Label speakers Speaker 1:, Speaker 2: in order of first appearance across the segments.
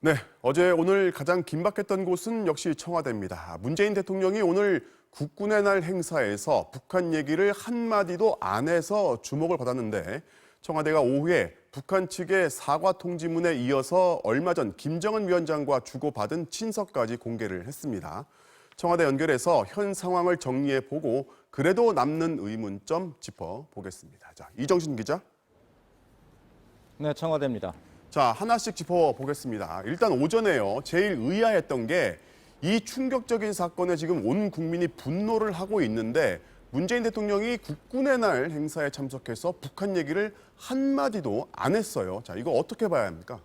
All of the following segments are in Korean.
Speaker 1: 네, 어제 오늘 가장 긴박했던 곳은 역시 청와대입니다. 문재인 대통령이 오늘 국군의 날 행사에서 북한 얘기를 한마디도 안 해서 주목을 받았는데 청와대가 오후에 북한 측의 사과 통지문에 이어서 얼마 전 김정은 위원장과 주고받은 친서까지 공개를 했습니다. 청와대 연결해서 현 상황을 정리해보고 그래도 남는 의문점 짚어보겠습니다. 자, 이정신 기자.
Speaker 2: 네, 청와대입니다.
Speaker 1: 자, 하나씩 짚어보겠습니다. 일단 오전에요. 제일 의아했던 게 이 충격적인 사건에 지금 온 국민이 분노를 하고 있는데 문재인 대통령이 국군의 날 행사에 참석해서 북한 얘기를 한마디도 안 했어요. 자, 이거 어떻게 봐야 합니까?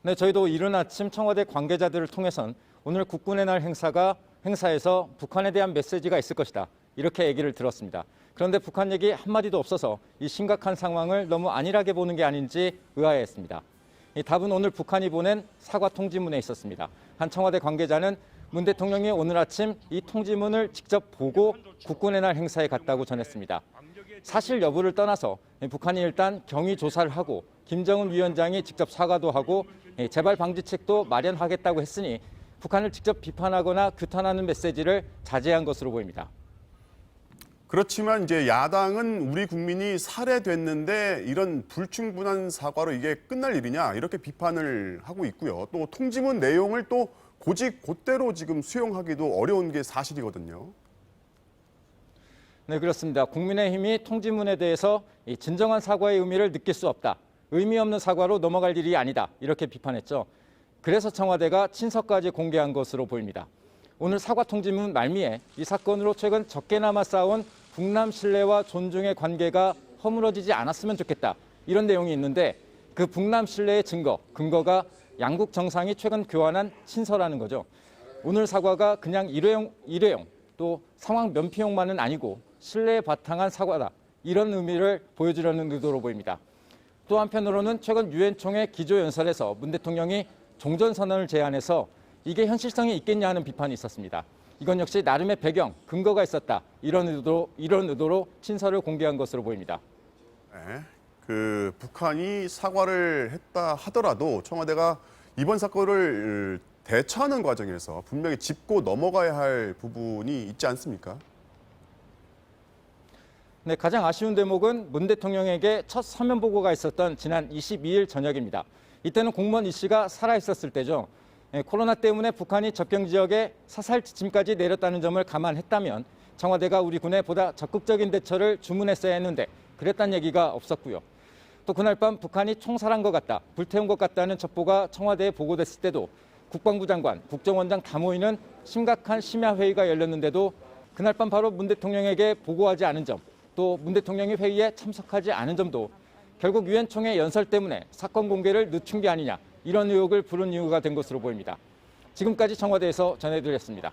Speaker 2: 네, 저희도 이른 아침 청와대 관계자들을 통해선 오늘 국군의 날 행사에서 북한에 대한 메시지가 있을 것이다. 이렇게 얘기를 들었습니다. 그런데 북한 얘기 한마디도 없어서 이 심각한 상황을 너무 안일하게 보는 게 아닌지 의아해했습니다. 이 답은 오늘 북한이 보낸 사과 통지문에 있었습니다. 한 청와대 관계자는 문 대통령이 오늘 아침 이 통지문을 직접 보고 국군의 날 행사에 갔다고 전했습니다. 사실 여부를 떠나서 북한이 일단 경위 조사를 하고 김정은 위원장이 직접 사과도 하고 재발 방지책도 마련하겠다고 했으니 북한을 직접 비판하거나 규탄하는 메시지를 자제한 것으로 보입니다.
Speaker 1: 그렇지만 이제 야당은 우리 국민이 살해됐는데 이런 불충분한 사과로 이게 끝날 일이냐 이렇게 비판을 하고 있고요. 또 통지문 내용을 또 곧대로 지금 수용하기도 어려운 게 사실이거든요.
Speaker 2: 네, 그렇습니다. 국민의힘이 통지문에 대해서 이 진정한 사과의 의미를 느낄 수 없다. 의미 없는 사과로 넘어갈 일이 아니다. 이렇게 비판했죠. 그래서 청와대가 친서까지 공개한 것으로 보입니다. 오늘 사과 통지문 말미에 이 사건으로 최근 적게나마 쌓아온 북남 신뢰와 존중의 관계가 허물어지지 않았으면 좋겠다. 이런 내용이 있는데 그 북남 신뢰의 근거가 양국 정상이 최근 교환한 친서라는 거죠. 오늘 사과가 그냥 일회용 또 상황 면피용만은 아니고 신뢰에 바탕한 사과다. 이런 의미를 보여주려는 의도로 보입니다. 또 한편으로는 최근 유엔 총회 기조연설에서 문 대통령이 종전선언을 제안해서 이게 현실성이 있겠냐 하는 비판이 있었습니다. 이건 역시 나름의 배경, 근거가 있었다. 이런 의도로 친서를 공개한 것으로 보입니다.
Speaker 1: 네, 북한이 사과를 했다 하더라도 청와대가 이번 사건을 대처하는 과정에서 분명히 짚고 넘어가야 할 부분이 있지 않습니까?
Speaker 2: 네, 가장 아쉬운 대목은 문 대통령에게 첫 서면 보고가 있었던 지난 22일 저녁입니다. 이때는 공무원 이 씨가 살아있었을 때죠. 코로나 때문에 북한이 접경 지역에 사살 지침까지 내렸다는 점을 감안했다면 청와대가 우리 군에 보다 적극적인 대처를 주문했어야 했는데 그랬다는 얘기가 없었고요. 또 그날 밤 북한이 총살한 것 같다, 불태운 것 같다는 첩보가 청와대에 보고됐을 때도 국방부 장관, 국정원장 다 모이는 심각한 심야 회의가 열렸는데도 그날 밤 바로 문 대통령에게 보고하지 않은 점, 또 문 대통령이 회의에 참석하지 않은 점도 결국 유엔 총회 연설 때문에 사건 공개를 늦춘 게 아니냐, 이런 의혹을 부른 이유가 된 것으로 보입니다. 지금까지 청와대에서 전해드렸습니다.